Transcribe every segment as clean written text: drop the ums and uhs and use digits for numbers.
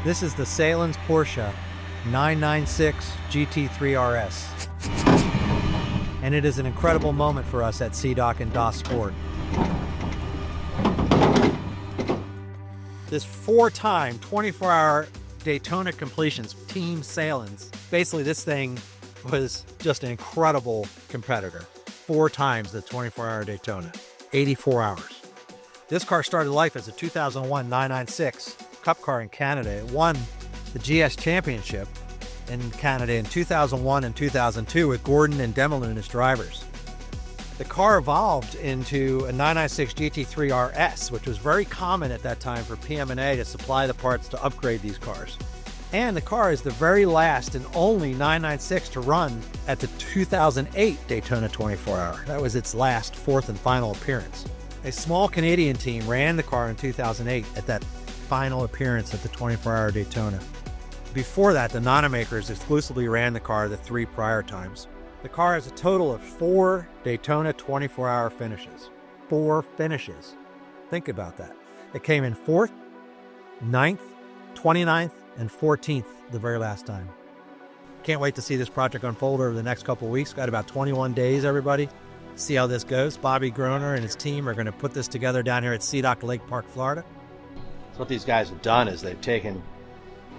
This is the Sahlen's Porsche 996 GT3 RS. And it is an incredible moment for us at CDOC and DOS Sport. This 4-time 24-hour Daytona completions, Team Sahlen's. Basically, this thing was just an incredible competitor. 4 times the 24-hour Daytona, 84 hours. This car started life as a 2001 996 Cup car in Canada. It won the GS Championship in Canada in 2001 and 2002 with Gordon and Demolition as drivers. The car evolved into a 996 GT3 RS, which was very common at that time for PM&A to supply the parts to upgrade these cars. And the car is the very last and only 996 to run at the 2008 Daytona 24-hour. That was its last, 4th and final appearance. A small Canadian team ran the car in 2008 at that final appearance at the 24-hour Daytona. Before that, the Nana makers exclusively ran the car the 3 prior times. The car has a total of 4 Daytona 24-hour finishes. 4 finishes. Think about that. It came in 4th, 9th, 29th, and 14th the very last time. Can't wait to see this project unfold over the next couple of weeks. Got about 21 days, everybody. See how this goes. Bobby Groner and his team are going to put this together down here at CDOC Lake Park, Florida. So what these guys have done is they've taken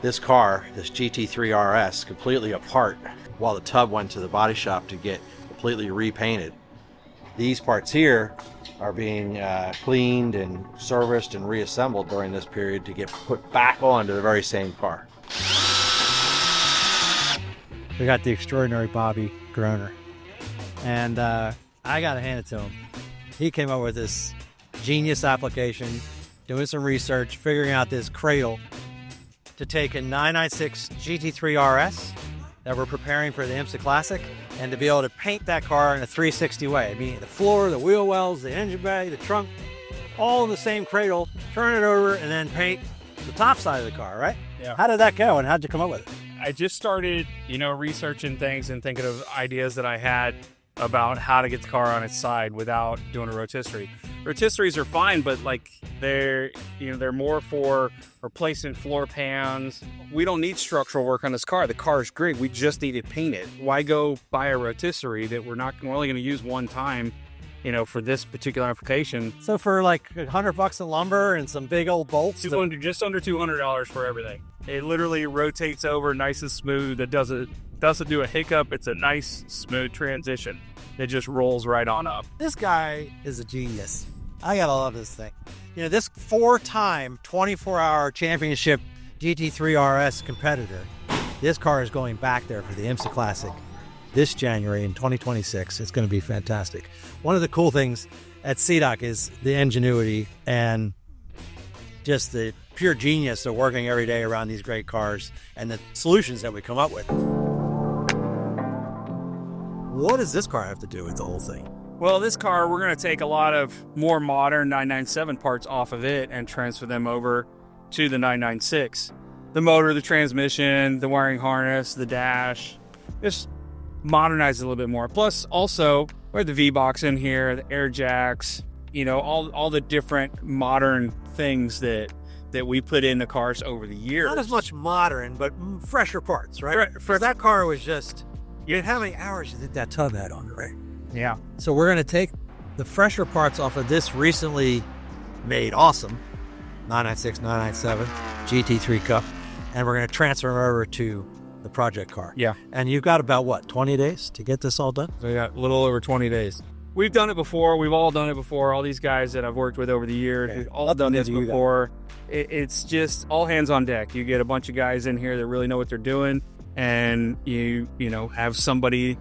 this car, this GT3 RS, completely apart while the tub went to the body shop to get completely repainted. These parts here are being cleaned and serviced and reassembled during this period to get put back onto the very same car. We got the extraordinary Bobby Groner. And I gotta hand it to him. He came up with this genius application, doing some research, figuring out this cradle to take a 996 GT3 RS that we're preparing for the IMSA Classic, and to be able to paint that car in a 360 way. I mean, the floor, the wheel wells, the engine bay, the trunk, all in the same cradle, turn it over, and then paint the top side of the car, right? Yeah. How did that go, and how'd you come up with it? I just started, researching things and thinking of ideas that I had about how to get the car on its side without doing a rotisserie. Rotisseries are fine, but they're more for replacement floor pans. We don't need structural work on this car. The car is great. We just need to paint it. Why go buy a rotisserie that we're only going to use one time, for this particular application? So for like $100 in lumber and some big old bolts, just under $200 for everything. It literally rotates over nice and smooth. It doesn't do a hiccup. It's a nice smooth transition. It just rolls right on up. This guy is a genius. I gotta love this thing. This 4-time 24-hour championship GT3 RS competitor, this car is going back there for the IMSA Classic this January in 2026. It's going to be fantastic. One of the cool things at CDOC is the ingenuity and just the pure genius of working every day around these great cars and the solutions that we come up with. What does this car have to do with the whole thing? Well, this car, we're going to take a lot of more modern 997 parts off of it and transfer them over to the 996. The motor, the transmission, the wiring harness, the dash, just modernize it a little bit more. Plus, also, we have the V-Box in here, the air jacks, all the different modern things that we put in the cars over the years. Not as much modern, but fresher parts, right? For that car was just, how many hours you think that tub had on it, right? Yeah. So we're going to take the fresher parts off of this recently made awesome 996, 997 GT3 Cup, and we're going to transfer them over to the project car. Yeah. And you've got about, 20 days to get this all done? So we got a little over 20 days. We've done it before. We've all done it before. All these guys that I've worked with over the years, we've all done this before. It's just all hands on deck. You get a bunch of guys in here that really know what they're doing, and you have somebody,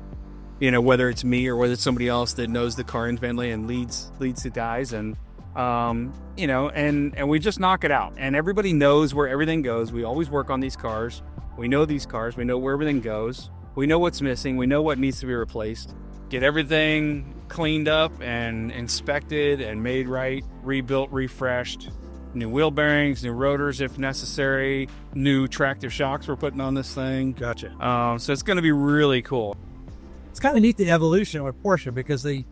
whether it's me or whether it's somebody else that knows the car intimately and leads the guys, and and we just knock it out. And everybody knows where everything goes. We always work on these cars. We know these cars. We know where everything goes. We know what's missing. We know what needs to be replaced. Get everything cleaned up and inspected and made right, rebuilt, refreshed. New wheel bearings, new rotors if necessary, new tractive shocks we're putting on this thing. Gotcha. So it's going to be really cool. It's kind of neat, the evolution with Porsche, because the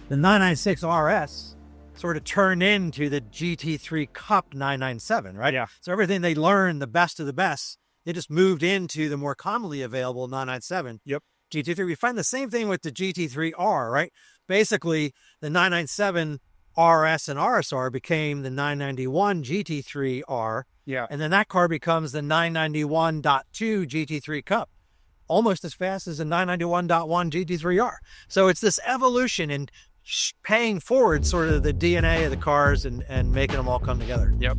996 RS sort of turned into the GT3 Cup 997, right? Yeah. So everything they learned, the best of the best, they just moved into the more commonly available 997. Yep. GT3. We find the same thing with the GT3R, right? Basically, the 997 RS and RSR became the 991 GT3R. Yeah. And then that car becomes the 991.2 GT3 Cup, almost as fast as the 991.1 GT3R. So it's this evolution in paying forward sort of the DNA of the cars and making them all come together. Yep.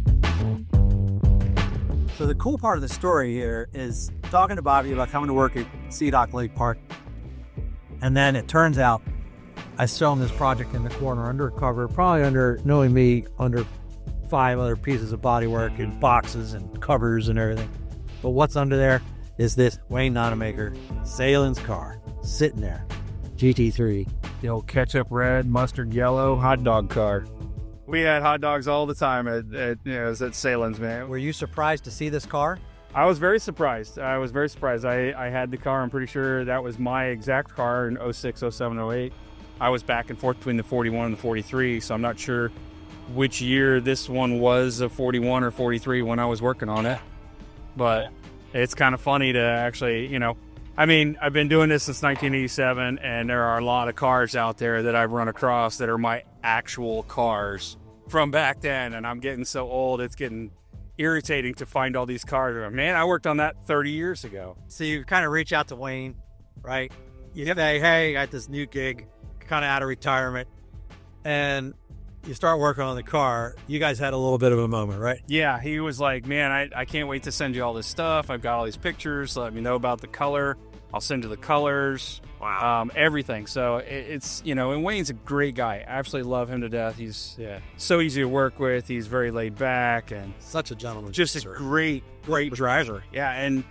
So the cool part of the story here is talking to Bobby about coming to work at Sea-Dock Lake Park. And then it turns out I show him this project in the corner undercover, probably under, knowing me, under 5 other pieces of bodywork and boxes and covers and everything. But what's under there is this Wayne Nonamaker Sahlen's car sitting there, GT3. The old ketchup red, mustard yellow hot dog car. We had hot dogs all the time at Sahlen's, man. Were you surprised to see this car? I was very surprised. I had the car. I'm pretty sure that was my exact car in 06, 07, 08. I was back and forth between the 41 and the 43, so I'm not sure which year this one was, a 41 or 43 when I was working on it. But it's kind of funny to actually, I've been doing this since 1987, and there are a lot of cars out there that I've run across that are my actual cars from back then, and I'm getting so old, it's getting irritating to find all these cars. Man, I worked on that 30 years ago. So you kind of reach out to Wayne, right? You say, hey, I got this new gig, kind of out of retirement, and you start working on the car. You guys had a little bit of a moment, right? Yeah, he was like, man, I can't wait to send you all this stuff. I've got all these pictures. Let me know about the color. I'll send you the colors. Wow. Everything. So it's, and Wayne's a great guy. I absolutely love him to death. He's so easy to work with. He's very laid back and such a gentleman. Just a great driver. Yeah, and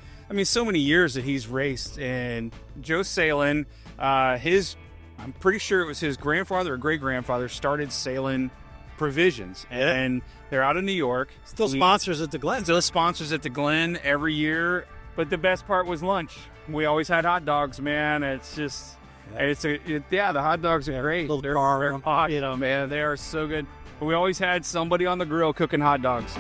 so many years that he's raced. And Joe Sahlen, I'm pretty sure it was his grandfather or great-grandfather started Sahlen Provisions, and they're out of New York. Still sponsors at the Glen. Still sponsors at the Glen every year. But the best part was lunch. We always had hot dogs, man. It's just, the hot dogs are great. They're hot, man. They are so good. But we always had somebody on the grill cooking hot dogs.